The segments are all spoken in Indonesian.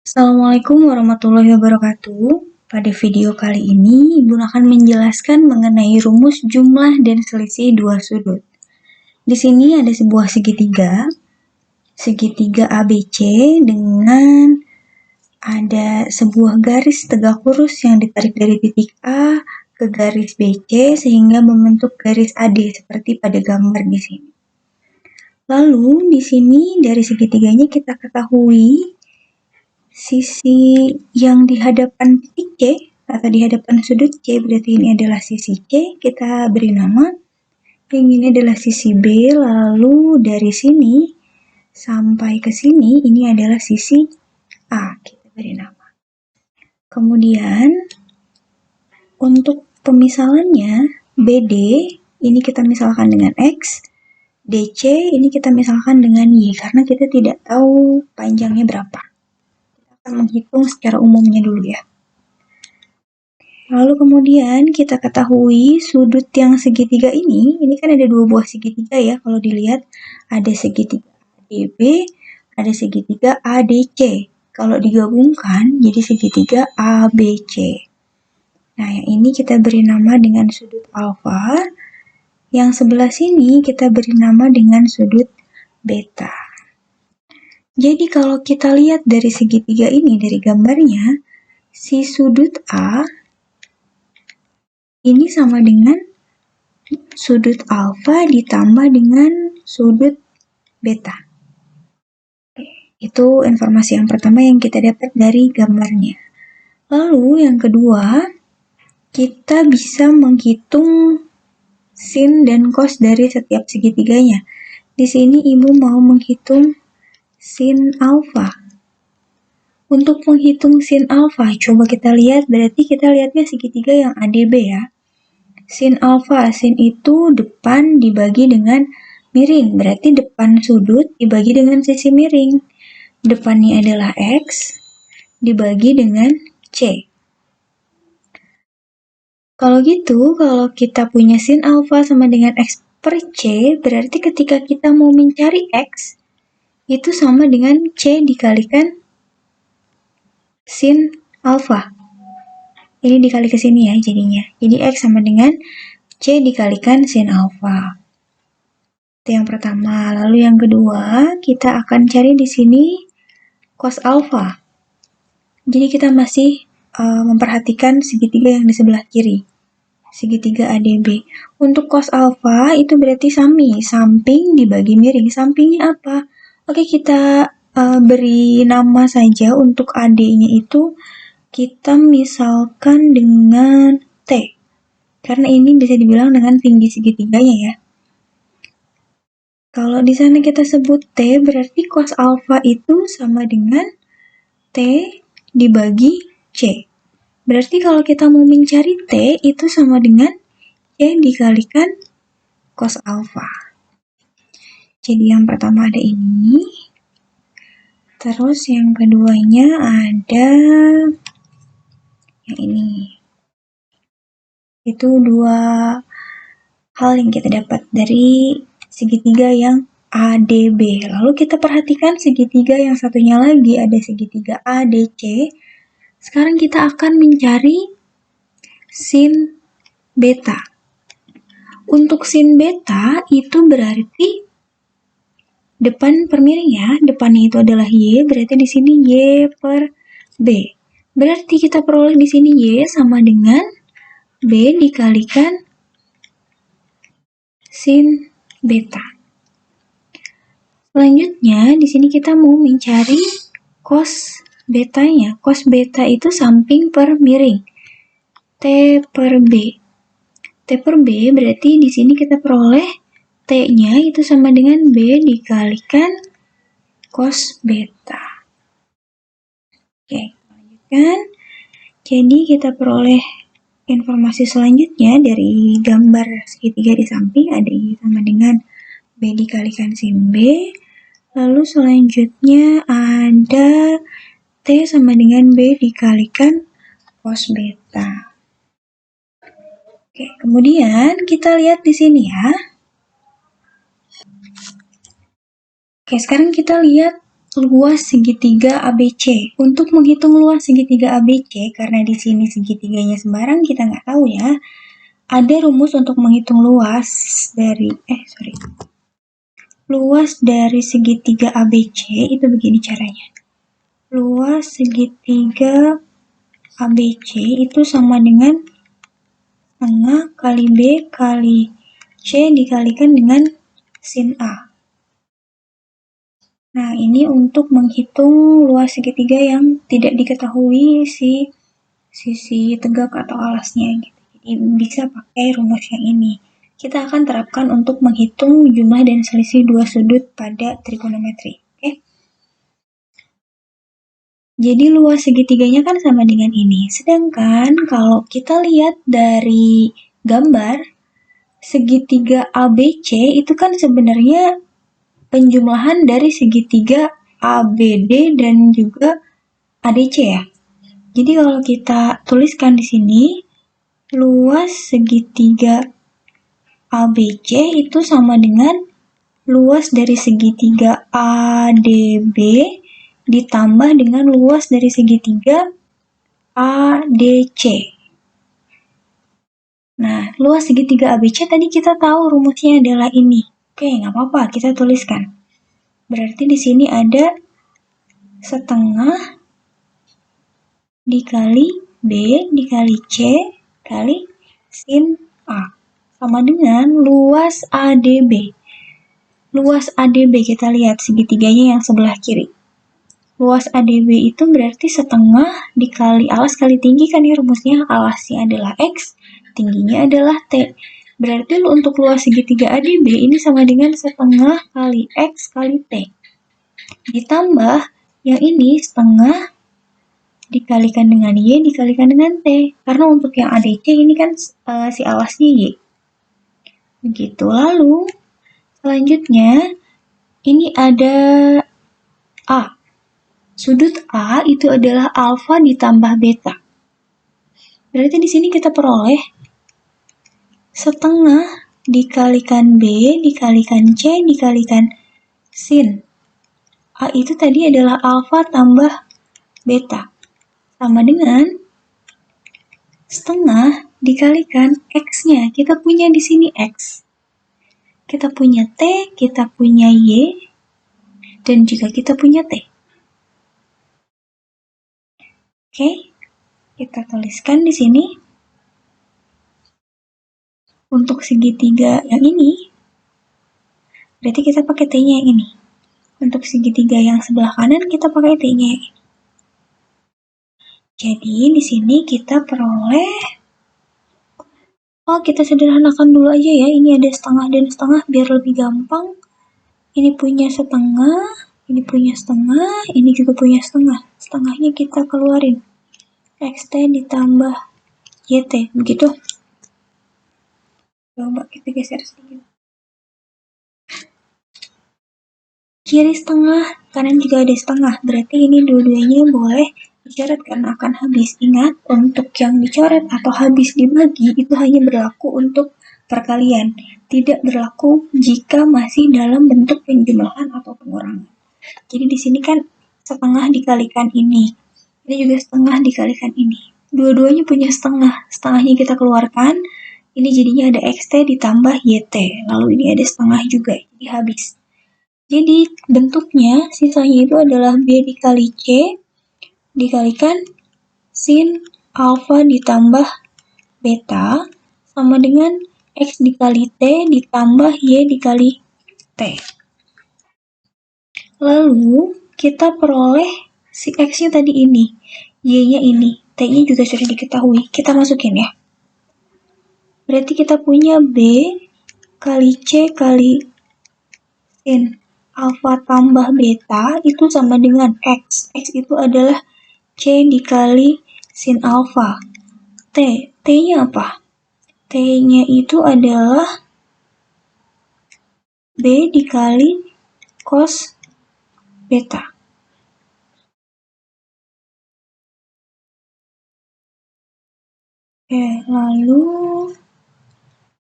Assalamualaikum warahmatullahi wabarakatuh. Pada video kali ini, Ibu akan menjelaskan mengenai rumus jumlah dan selisih dua sudut. Di sini ada sebuah segitiga ABC dengan ada sebuah garis tegak lurus yang ditarik dari titik A ke garis BC sehingga membentuk garis AD seperti pada gambar di sini. Lalu di sini dari segitiganya kita ketahui sisi yang di hadapan titik C atau di hadapan sudut C berarti ini adalah sisi C, kita beri nama. Yang ini adalah sisi B, lalu dari sini sampai ke sini ini adalah sisi A, kita beri nama. Kemudian untuk pemisalannya BD ini kita misalkan dengan X, DC ini kita misalkan dengan Y karena kita tidak tahu panjangnya berapa. Menghitung secara umumnya dulu ya. Lalu kemudian kita ketahui sudut yang segitiga ini kan ada dua buah segitiga ya. Kalau dilihat ada segitiga ADB, ada segitiga ADC. Kalau digabungkan jadi segitiga ABC. Nah, yang ini kita beri nama dengan sudut alfa. Yang sebelah sini kita beri nama dengan sudut beta. Jadi kalau kita lihat dari segitiga ini, dari gambarnya, si sudut A ini sama dengan sudut alfa ditambah dengan sudut beta. Itu informasi yang pertama yang kita dapat dari gambarnya. Lalu yang kedua, kita bisa menghitung sin dan cos dari setiap segitiganya. Di sini Ibu mau menghitung sin alfa. Untuk menghitung sin alfa, coba kita lihat, berarti kita lihatnya segitiga yang ADB ya. Sin alfa, sin itu depan dibagi dengan miring, berarti depan sudut dibagi dengan sisi miring. Depannya adalah X, dibagi dengan C. Kalau gitu, kalau kita punya sin alfa sama dengan X per C, berarti ketika kita mau mencari X, itu sama dengan C dikalikan sin alfa. Ini dikali ke sini ya jadinya. Jadi X sama dengan C dikalikan sin alfa. Itu yang pertama. Lalu yang kedua, kita akan cari di sini cos alfa. Jadi kita masih memperhatikan segitiga yang di sebelah kiri. Segitiga ADB. Untuk cos alfa itu berarti samping dibagi miring. Sampingnya apa? Oke, kita beri nama saja untuk AD-nya itu kita misalkan dengan T. Karena ini bisa dibilang dengan tinggi segitiganya ya. Kalau di sana kita sebut T, berarti cos alfa itu sama dengan T dibagi C. Berarti kalau kita mau mencari T, itu sama dengan C dikalikan cos alfa. Jadi yang pertama ada ini. Terus yang keduanya ada yang ini. Itu dua hal yang kita dapat dari segitiga yang ADB. Lalu kita perhatikan segitiga yang satunya lagi, ada segitiga ADC. Sekarang kita akan mencari sin beta. Untuk sin beta itu berarti depan per miring ya, depannya itu adalah Y, berarti di sini Y per B. Berarti kita peroleh di sini Y sama dengan B dikalikan sin beta. Selanjutnya, di sini kita mau mencari cos betanya. Cos beta itu samping per miring. T per B. T per B berarti di sini kita peroleh T-nya itu sama dengan B dikalikan cos beta. Oke, lanjutkan. Jadi kita peroleh informasi selanjutnya dari gambar segitiga di samping ada I sama dengan B dikalikan sin B. Lalu selanjutnya ada T sama dengan B dikalikan cos beta. Oke, kemudian kita lihat di sini ya. Oke, sekarang kita lihat luas segitiga ABC. Untuk menghitung luas segitiga ABC, karena di sini segitiganya sembarang kita nggak tahu ya, ada rumus untuk menghitung luas dari segitiga ABC itu begini caranya. Luas segitiga ABC itu sama dengan setengah kali B kali C dikalikan dengan sin A. Nah, ini untuk menghitung luas segitiga yang tidak diketahui sisi tegak atau alasnya gitu. Jadi bisa pakai rumus yang ini. Kita akan terapkan untuk menghitung jumlah dan selisih dua sudut pada trigonometri. Oke? Jadi luas segitiganya kan sama dengan ini. Sedangkan kalau kita lihat dari gambar, segitiga ABC itu kan sebenarnya penjumlahan dari segitiga ABD dan juga ADC ya. Jadi kalau kita tuliskan di sini, luas segitiga ABC itu sama dengan luas dari segitiga ADB ditambah dengan luas dari segitiga ADC. Nah, luas segitiga ABC tadi kita tahu rumusnya adalah ini. Oke, nggak apa-apa, kita tuliskan. Berarti di sini ada setengah dikali B dikali C kali sin A. Sama dengan luas ADB. Luas ADB kita lihat segitiganya yang sebelah kiri. Luas ADB itu berarti setengah dikali alas kali tinggi kan ya rumusnya. Alasnya adalah X, tingginya adalah T. Berarti untuk luas segitiga ADB ini sama dengan setengah kali X kali T. Ditambah yang ini setengah dikalikan dengan Y dikalikan dengan T. Karena untuk yang ADC ini kan si alasnya Y. Begitu. Lalu selanjutnya ini ada A. Sudut A itu adalah alfa ditambah beta. Berarti di sini kita peroleh setengah dikalikan B dikalikan C dikalikan sin. A itu tadi adalah alfa tambah beta. Sama dengan setengah dikalikan X-nya. Kita punya di sini X. Kita punya T, kita punya Y, dan juga kita punya T. Oke, kita tuliskan di sini. Untuk segitiga yang ini, berarti kita pakai T-nya yang ini. Untuk segitiga yang sebelah kanan, kita pakai T-nya yang ini. Jadi, di sini kita peroleh, kita sederhanakan dulu aja ya. Ini ada setengah dan setengah biar lebih gampang. Ini punya setengah, ini punya setengah, ini juga punya setengah. Setengahnya kita keluarin. XT ditambah YT, begitu. Coba kita geser sedikit. Kiri setengah, kanan juga ada setengah. Berarti ini dua-duanya boleh dicoret karena akan habis. Ingat, untuk yang dicoret atau habis dibagi itu hanya berlaku untuk perkalian. Tidak berlaku jika masih dalam bentuk penjumlahan atau pengurangan. Jadi di sini kan setengah dikalikan ini. Ini juga setengah dikalikan ini. Dua-duanya punya setengah. Setengahnya kita keluarkan. Ini jadinya ada XT ditambah YT. Lalu ini ada setengah juga. Jadi habis. Jadi bentuknya sisanya itu adalah B dikali C dikalikan sin alfa ditambah beta sama dengan X dikali T ditambah Y dikali T. Lalu kita peroleh si X-nya tadi ini, Y-nya ini, T-nya juga sudah diketahui. Kita masukin ya. Berarti kita punya B kali C kali sin alfa tambah beta itu sama dengan X. X itu adalah C dikali sin alfa. T-nya apa? T-nya itu adalah B dikali cos beta. Oke, lalu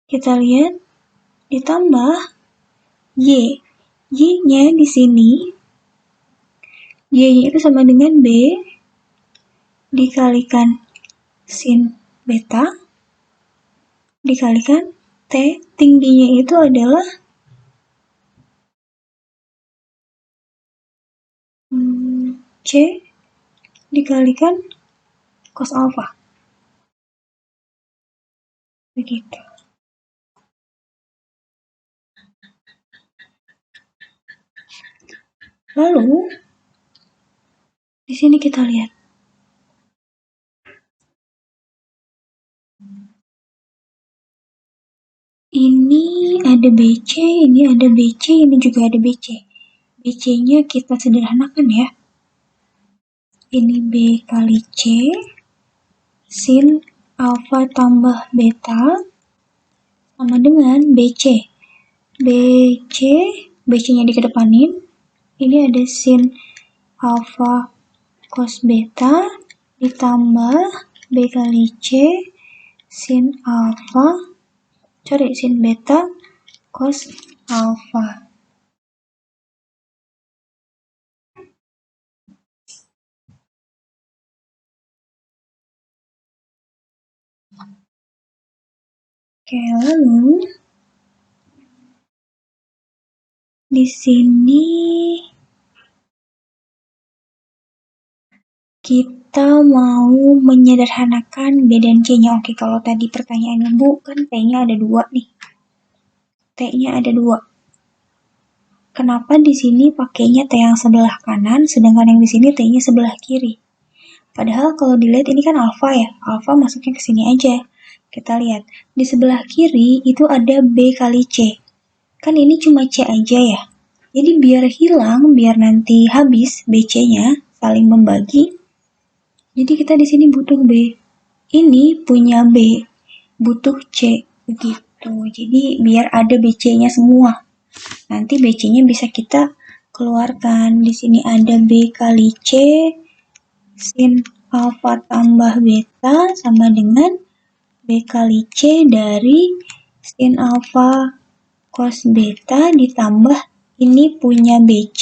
kita lihat ditambah Y. Y-nya di sini Y-nya itu sama dengan B dikalikan sin beta dikalikan T, tingginya itu adalah C dikalikan cos alfa. Begitu. Lalu, di sini kita lihat. Ini ada BC, ini ada BC, ini juga ada BC. BC-nya kita sederhanakan ya. Ini B kali C sin alfa tambah beta sama dengan BC. BC-nya dikedepanin. Ini ada sin alfa cos beta ditambah B kali C sin beta cos alfa. Oke, lalu di sini kita mau menyederhanakan B dan C-nya. Oke, kalau tadi pertanyaannya, Bu, kan T-nya ada 2 nih. T-nya ada 2. Kenapa di sini pakainya T yang sebelah kanan, sedangkan yang di sini T-nya sebelah kiri? Padahal kalau dilihat ini kan alfa ya, alfa masuknya ke sini aja. Kita lihat, di sebelah kiri itu ada B kali C. Kan ini cuma C aja ya. Jadi biar hilang, biar nanti habis BC-nya, saling membagi. Jadi kita di sini butuh B. Ini punya B, butuh C. Begitu. Jadi biar ada BC-nya semua. Nanti BC-nya bisa kita keluarkan. Di sini ada B kali C sin alfa tambah beta sama dengan B kali C dari sin alfa cos beta ditambah ini punya BC.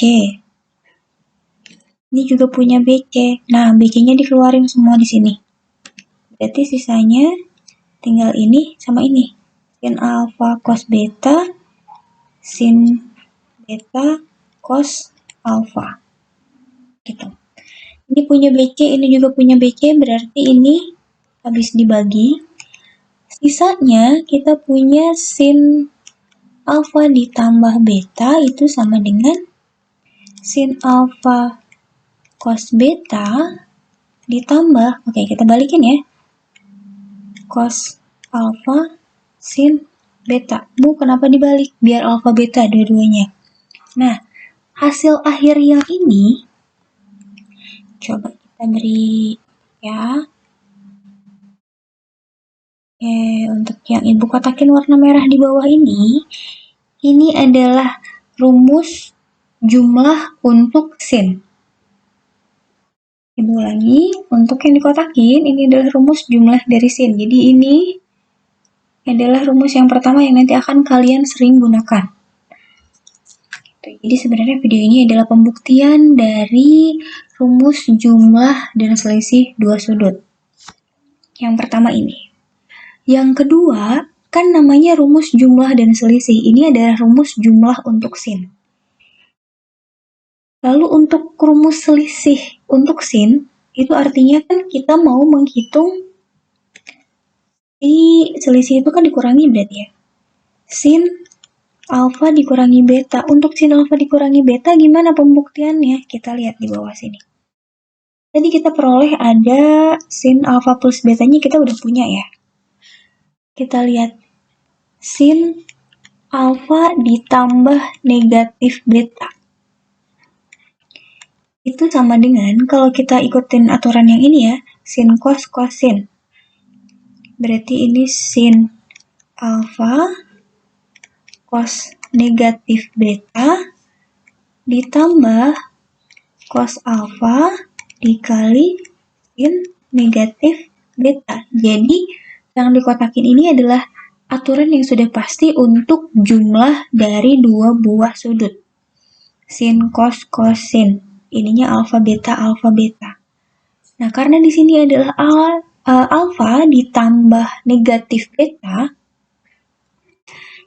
Ini juga punya BC. Nah, BC-nya dikeluarin semua di sini. Berarti sisanya tinggal ini sama ini. Sin alfa cos beta sin beta cos alfa. Gitu. Ini punya BC, ini juga punya BC, berarti ini habis dibagi. Sisanya kita punya sin alfa ditambah beta itu sama dengan sin alfa cos beta ditambah, oke kita balikin ya, cos alfa sin beta. Bu, kenapa dibalik? Biar alfa beta dua-duanya. Nah, hasil akhir yang ini coba kita beri ya. Oke, untuk yang Ibu kotakin warna merah di bawah ini adalah rumus jumlah untuk sin. Ibu ulangi, untuk yang dikotakin, ini adalah rumus jumlah dari sin. Jadi ini adalah rumus yang pertama yang nanti akan kalian sering gunakan. Jadi sebenarnya video ini adalah pembuktian dari rumus jumlah dan selisih dua sudut. Yang pertama ini. Yang kedua, kan namanya rumus jumlah dan selisih. Ini adalah rumus jumlah untuk sin. Lalu untuk rumus selisih untuk sin, itu artinya kan kita mau menghitung selisih itu kan dikurangi berarti ya. Sin alfa dikurangi beta. Untuk sin alfa dikurangi beta gimana pembuktiannya? Kita lihat di bawah sini. Tadi kita peroleh ada sin alfa plus betanya kita udah punya ya. Kita lihat sin alfa ditambah negatif beta. Itu sama dengan kalau kita ikutin aturan yang ini ya, sin cos sin. Berarti ini sin alfa cos negatif beta ditambah cos alfa dikali sin negatif beta. Jadi yang dikotakin ini adalah aturan yang sudah pasti untuk jumlah dari dua buah sudut. Sin cos sin. ininya alfa beta. Nah, karena di sini adalah alfa ditambah negatif beta,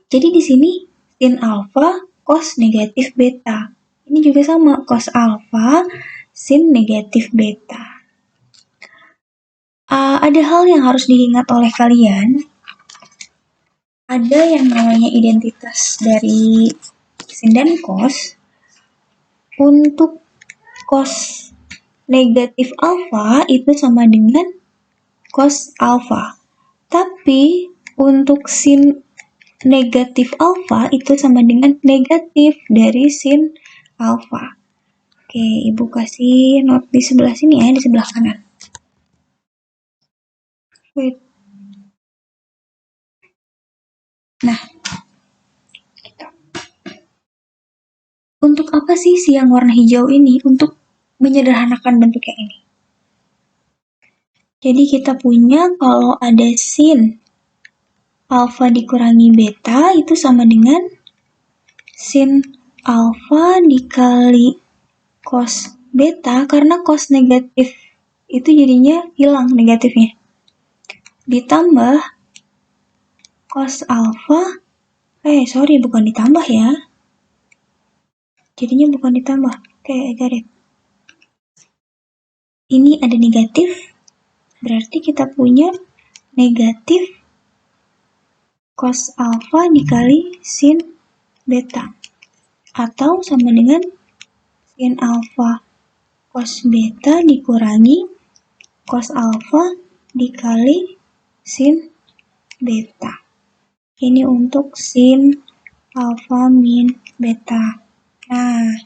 jadi di sini sin alfa cos negatif beta. Ini juga sama, cos alfa sin negatif beta. Ada hal yang harus diingat oleh kalian. Ada yang namanya identitas dari sin dan cos. Untuk cos negatif alfa itu sama dengan cos alfa. Tapi untuk sin negatif alfa itu sama dengan negatif dari sin alfa. Oke, Ibu kasih not di sebelah sini ya, di sebelah kanan. Wait. Nah, untuk apa sih yang warna hijau ini? Untuk menyederhanakan bentuk yang ini. Jadi kita punya kalau ada sin alfa dikurangi beta itu sama dengan sin alfa dikali cos beta, karena cos negatif itu jadinya hilang negatifnya. Ditambah cos alfa, bukan ditambah ya. Jadinya bukan ditambah. Oke, got it. Ini ada negatif, berarti kita punya negatif cos alfa dikali sin beta. Atau sama dengan sin alfa cos beta dikurangi cos alfa dikali sin beta. Ini untuk sin alfa min beta. Nah,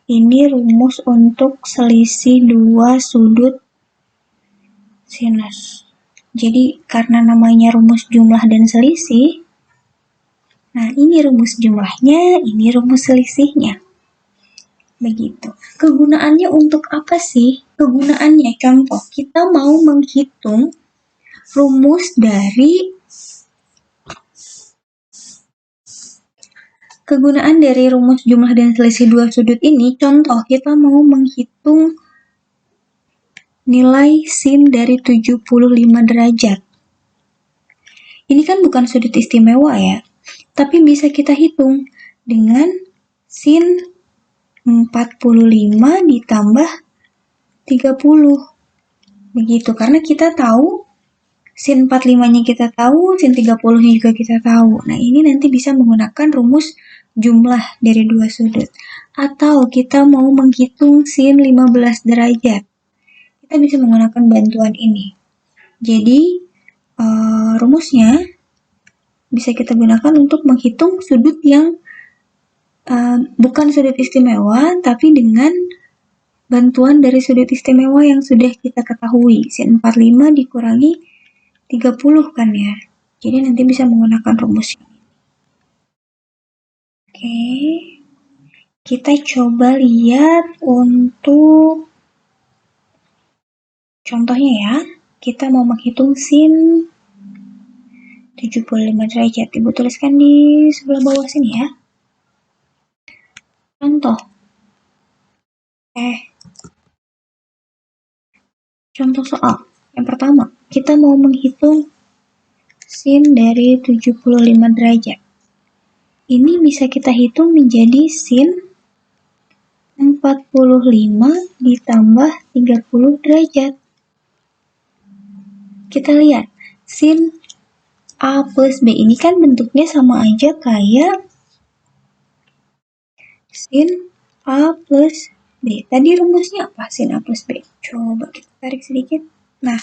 ini rumus untuk selisih dua sudut sinus. Jadi karena namanya rumus jumlah dan selisih, nah ini rumus jumlahnya, ini rumus selisihnya. Begitu. Kegunaannya untuk apa sih? Kegunaannya, contoh, kita mau menghitung rumus dari kegunaan dari rumus jumlah dan selisih dua sudut ini. Contoh, kita mau menghitung nilai sin dari 75 derajat. Ini kan bukan sudut istimewa ya, tapi bisa kita hitung dengan sin 45 ditambah 30. Begitu, karena kita tahu sin 45-nya kita tahu, sin 30-nya juga kita tahu. Nah, ini nanti bisa menggunakan rumus jumlah dari dua sudut. Atau kita mau menghitung sin 15 derajat. Kita bisa menggunakan bantuan ini. Jadi, rumusnya bisa kita gunakan untuk menghitung sudut yang bukan sudut istimewa, tapi dengan bantuan dari sudut istimewa yang sudah kita ketahui. Sin 45 dikurangi 30 kan ya. Jadi nanti bisa menggunakan rumus ini. Oke. Kita coba lihat untuk contohnya ya. Kita mau menghitung sin 75 derajat. Ibu tuliskan di sebelah bawah sini ya. Contoh. Contoh soal. Yang pertama, kita mau menghitung sin dari 75 derajat. Ini bisa kita hitung menjadi sin 45 ditambah 30 derajat. Kita lihat, sin A plus B ini kan bentuknya sama aja kayak sin A plus B. Tadi rumusnya apa sin A plus B? Coba kita tarik sedikit. Nah,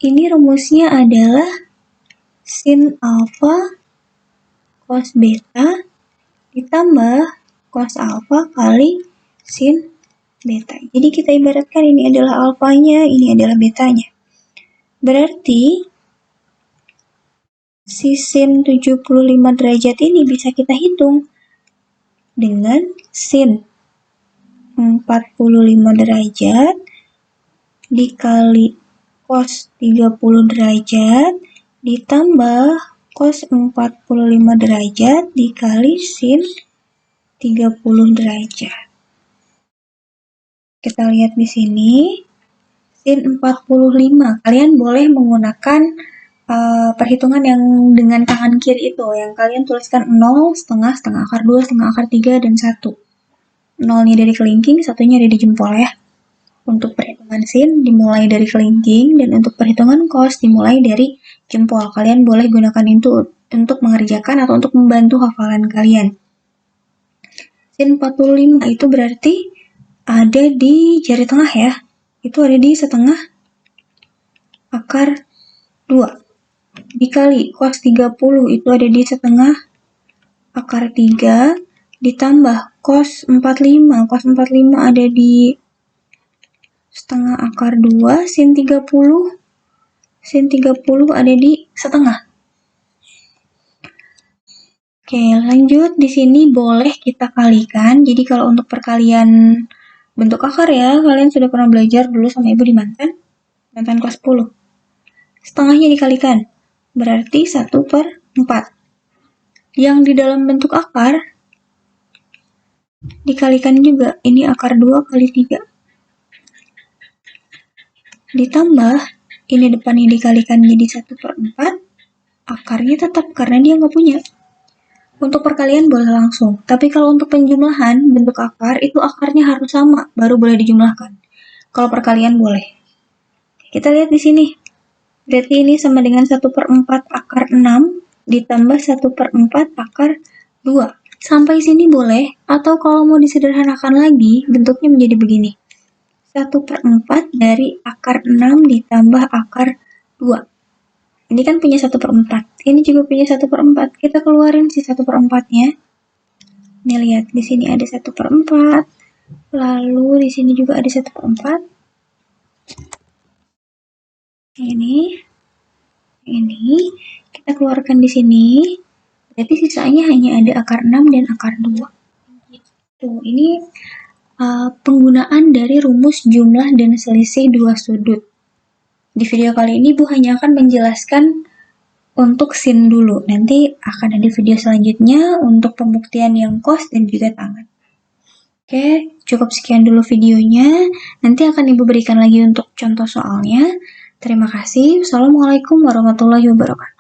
ini rumusnya adalah sin alfa cos beta ditambah cos alfa kali sin beta. Jadi kita ibaratkan ini adalah alfanya, ini adalah betanya. Berarti si sin 75 derajat ini bisa kita hitung dengan sin 45 derajat dikali cos 30 derajat ditambah cos 45 derajat dikali sin 30 derajat. Kita lihat di sini, sin 45. Kalian boleh menggunakan perhitungan yang dengan tangan kiri itu, yang kalian tuliskan 0, setengah, setengah akar 2, setengah akar 3, dan 1. 0-nya dari kelingking, 1-nya ada di jempol ya. Untuk perhitungan sin dimulai dari kelingking, dan untuk perhitungan cos dimulai dari jempol. Kalian boleh gunakan itu untuk mengerjakan atau untuk membantu hafalan kalian. Sin 45 itu berarti ada di jari tengah ya. Itu ada di setengah akar 2. Dikali cos 30 itu ada di setengah akar 3. Ditambah cos 45. Cos 45 ada di setengah akar 2. Sin 30. Sin 30 ada di setengah. Oke, lanjut. Di sini boleh kita kalikan. Jadi kalau untuk perkalian bentuk akar ya, kalian sudah pernah belajar dulu sama ibu di mantan kelas 10. Setengahnya dikalikan, berarti 1/4. Yang di dalam bentuk akar dikalikan juga, ini akar 2 kali 3. Ditambah, ini depannya dikalikan jadi 1/4, akarnya tetap karena dia nggak punya. Untuk perkalian boleh langsung, tapi kalau untuk penjumlahan bentuk akar, itu akarnya harus sama, baru boleh dijumlahkan. Kalau perkalian boleh. Kita lihat di sini. Berarti ini sama dengan 1/4 akar 6 ditambah 1/4 akar 2. Sampai sini boleh, atau kalau mau disederhanakan lagi, bentuknya menjadi begini. 1/4 dari akar 6 ditambah akar 2. Ini kan punya 1/4. Ini juga punya 1/4. Kita keluarin si 1/4-nya. Nih lihat, di sini ada 1/4. Lalu di sini juga ada 1/4. Ini kita keluarkan di sini. Berarti sisanya hanya ada akar 6 dan akar 2. Ini penggunaan dari rumus jumlah dan selisih dua sudut. Di video kali ini Bu hanya akan menjelaskan untuk sin dulu. Nanti akan ada video selanjutnya untuk pembuktian yang cos dan juga tangan. Oke, cukup sekian dulu videonya. Nanti akan Ibu berikan lagi untuk contoh soalnya. Terima kasih. Wassalamualaikum warahmatullahi wabarakatuh.